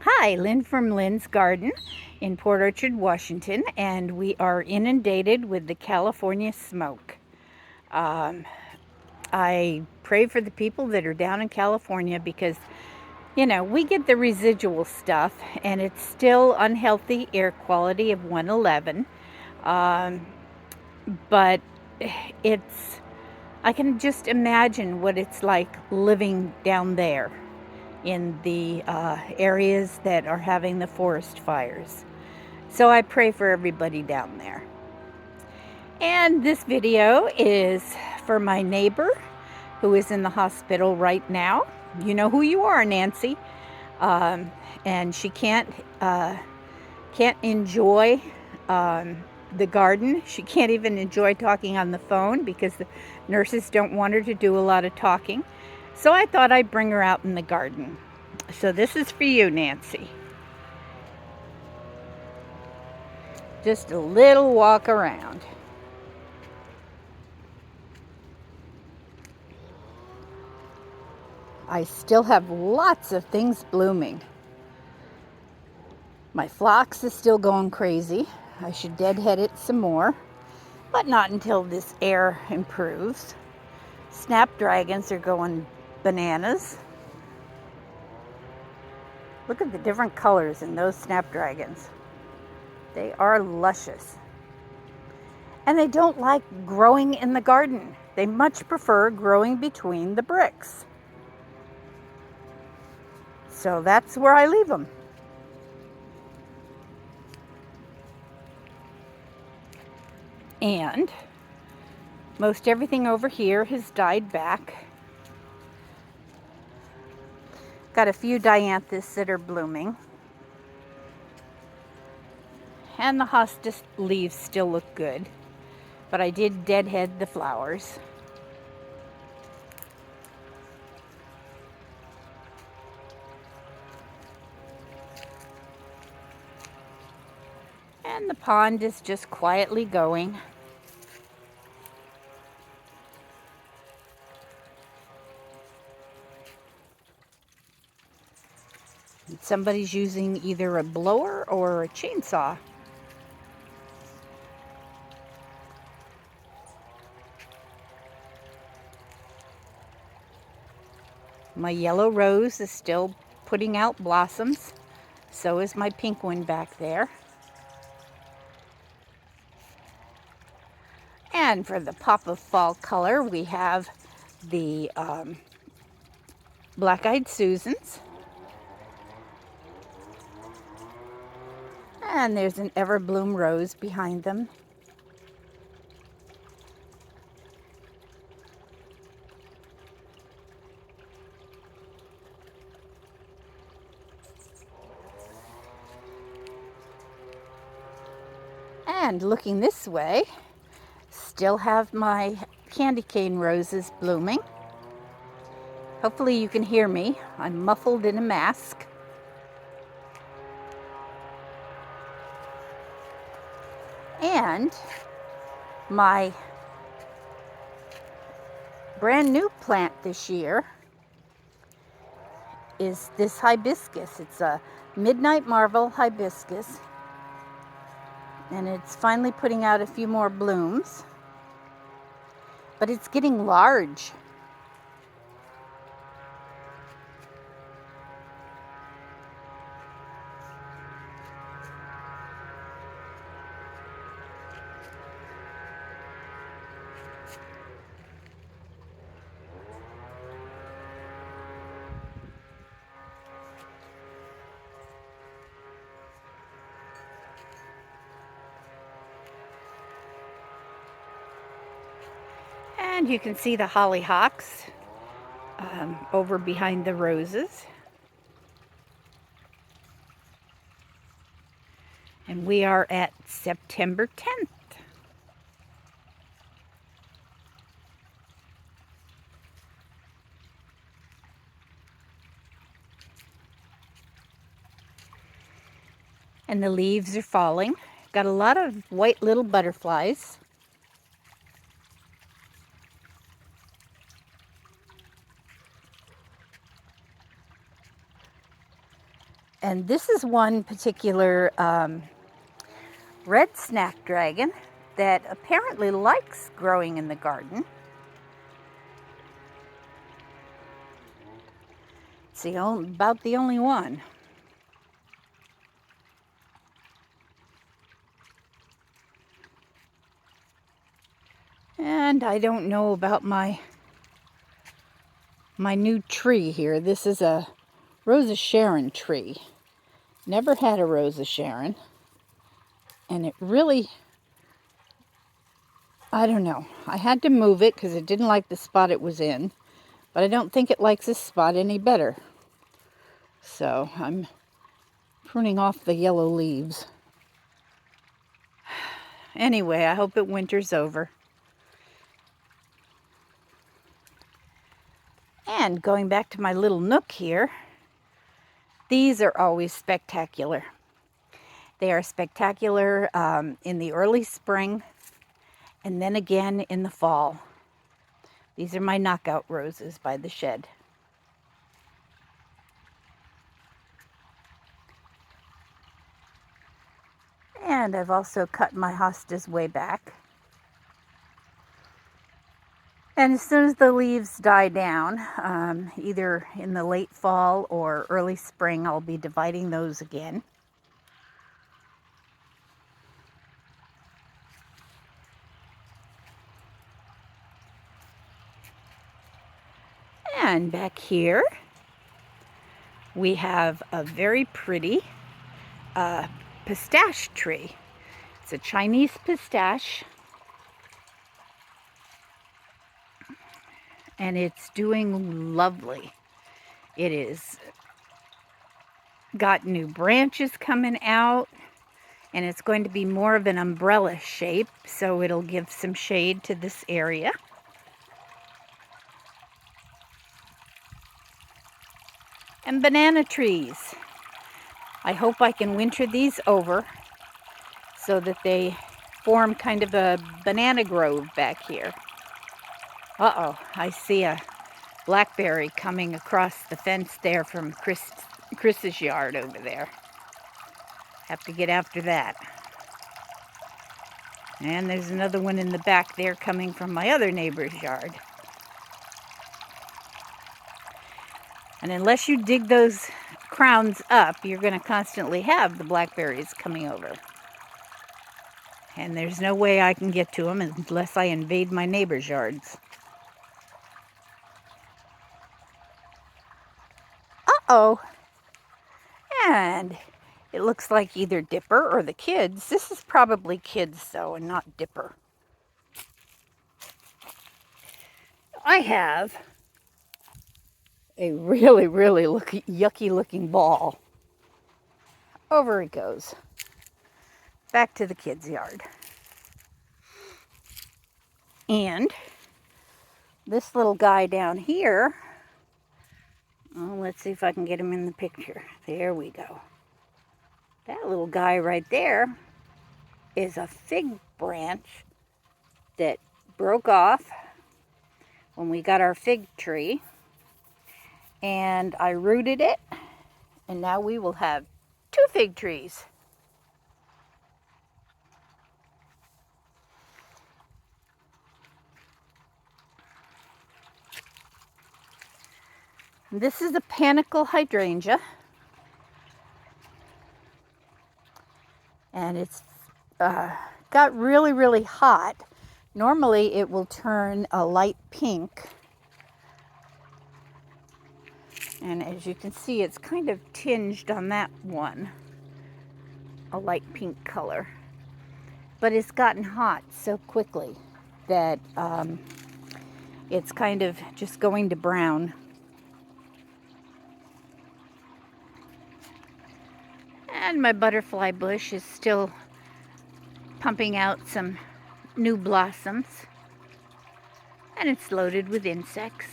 Hi, Lynn from Lynn's Garden in Port Orchard, Washington, and we are inundated with the California smoke. Um, I pray for the people that are down in California because, we get the residual stuff and it's still unhealthy air quality of 111. Um, but I can just imagine what it's like living down there in the areas that are having the forest fires. So I pray for everybody down there. And this video is for my neighbor who is in the hospital right now. You know who you are, Nancy. And she can't enjoy the garden. She can't even enjoy talking on the phone because the nurses don't want her to do a lot of talking. So I thought I'd bring her out in the garden. So this is for you, Nancy. Just a little walk around. I still have lots of things blooming. My phlox is still going crazy. I should deadhead it some more, but not until this air improves. Snapdragons are going bananas. Look at the different colors in those snapdragons. They are luscious. And they don't like growing in the garden. They much prefer growing between the bricks. So that's where I leave them. And most everything over here has died back. Got a few dianthus that are blooming. And the hostas leaves still look good. But I did deadhead the flowers. And the pond is just quietly going. Somebody's using either a blower or a chainsaw. My yellow rose is still putting out blossoms. So is my pink one back there. And for the pop of fall color, we have the black-eyed Susans. And there's an everbloom rose behind them. And looking this way, still have my candy cane roses blooming. Hopefully you can hear me. I'm muffled in a mask. And my brand new plant this year is this hibiscus. It's a Midnight Marvel hibiscus. And it's finally putting out a few more blooms. But it's getting large. And you can see the hollyhocks over behind the roses. And we are at September 10th. And the leaves are falling. Got a lot of white little butterflies. And this is one particular red snapdragon that apparently likes growing in the garden. It's about the only one. And I don't know about my new tree here. This is a Rosa Sharon tree. Never had a Rosa Sharon. And it really, I don't know. I had to move it because it didn't like the spot it was in. But I don't think it likes this spot any better. So I'm pruning off the yellow leaves. Anyway, I hope it winters over. And going back to my little nook here, these are always spectacular. They are spectacular in the early spring and then again in the fall. These are my knockout roses by the shed. And I've also cut my hostas way back. And as soon as the leaves die down, either in the late fall or early spring, I'll be dividing those again. And back here, we have a very pretty pistache tree. It's a Chinese pistache. And it's doing lovely. It is got new branches coming out, and it's going to be more of an umbrella shape, so it'll give some shade to this area. And banana trees. I hope I can winter these over so that they form kind of a banana grove back here. Uh-oh, I see a blackberry coming across the fence there from Chris's yard over there. Have to get after that. And there's another one in the back there coming from my other neighbor's yard. And unless you dig those crowns up, you're going to constantly have the blackberries coming over. And there's no way I can get to them unless I invade my neighbor's yards. Uh-oh. And it looks like either Dipper or the kids. This is probably kids, though, and not Dipper. I have a really, really yucky looking ball. Over it goes. Back to the kids' yard. And this little guy down here, oh, let's see if I can get him in the picture. There we go. That little guy right there is a fig branch that broke off when we got our fig tree. And I rooted it, and now we will have 2 fig trees. This is a panicle hydrangea, and it's got really, really hot. Normally it will turn a light pink, and as you can see, it's kind of tinged on that one, a light pink color. But it's gotten hot so quickly that it's kind of just going to brown. And my butterfly bush is still pumping out some new blossoms. And it's loaded with insects.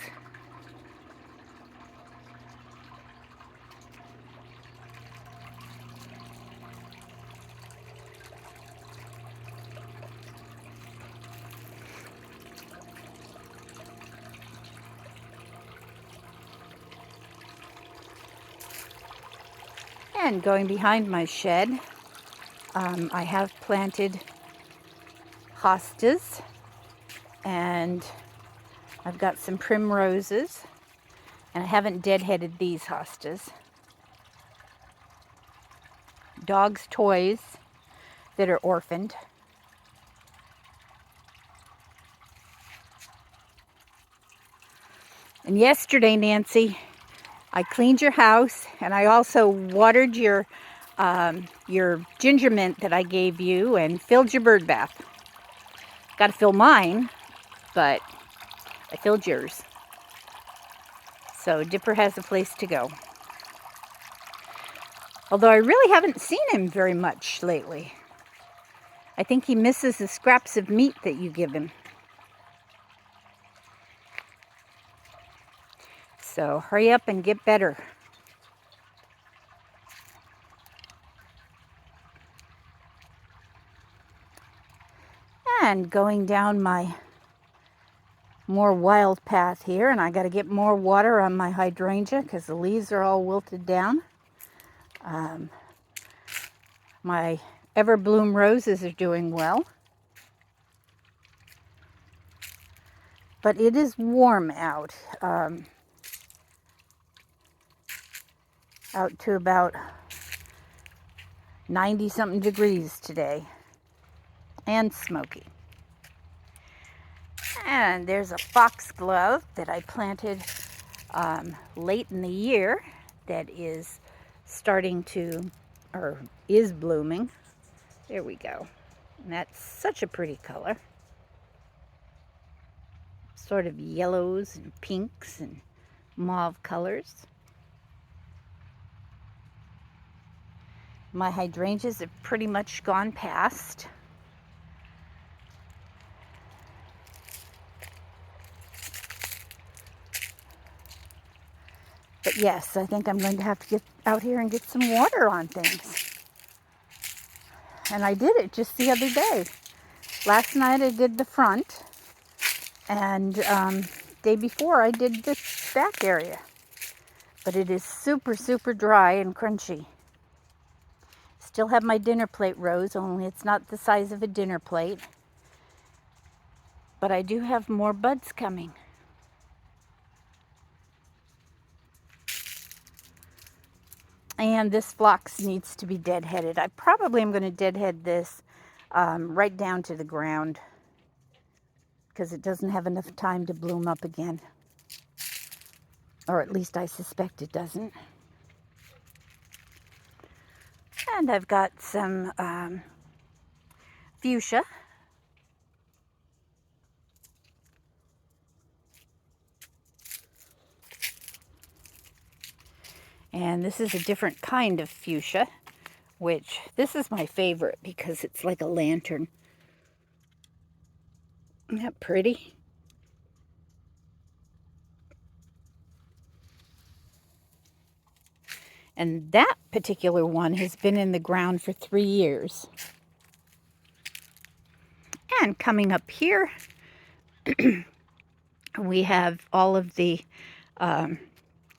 And going behind my shed, I have planted hostas, and I've got some primroses, and I haven't deadheaded these hostas. Dog's toys that are orphaned. And yesterday, Nancy, I cleaned your house, and I also watered your ginger mint that I gave you and filled your bird bath. Got to fill mine, but I filled yours. So Dipper has a place to go. Although I really haven't seen him very much lately. I think he misses the scraps of meat that you give him. So hurry up and get better. And going down my more wild path here, and I got to get more water on my hydrangea because the leaves are all wilted down. My Everbloom roses are doing well. But it is warm out. Out to about 90-something degrees today. And smoky. And there's a foxglove that I planted late in the year that is starting to, or is blooming. There we go. And that's such a pretty color. Sort of yellows and pinks and mauve colors. My hydrangeas have pretty much gone past. But yes, I think I'm going to have to get out here and get some water on things. And I did it just the other day. Last night I did the front, and day before I did the back area. But it is super, super dry and crunchy. Still have my dinner plate rose, only it's not the size of a dinner plate. But I do have more buds coming. And this phlox needs to be deadheaded. I probably am going to deadhead this right down to the ground because it doesn't have enough time to bloom up again. Or at least I suspect it doesn't. And I've got some fuchsia. And this is a different kind of fuchsia, which this is my favorite because it's like a lantern. Isn't that pretty? And that particular one has been in the ground for 3 years. And coming up here, we have all of the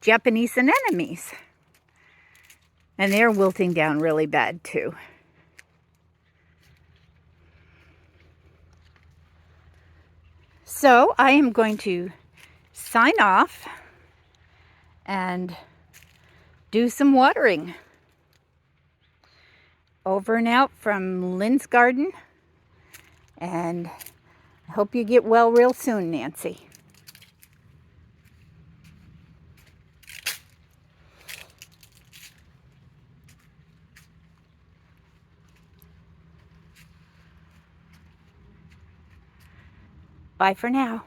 Japanese anemones. And they're wilting down really bad too. So I am going to sign off and do some watering. Over and out from Lynn's Garden. And I hope you get well real soon, Nancy. Bye for now.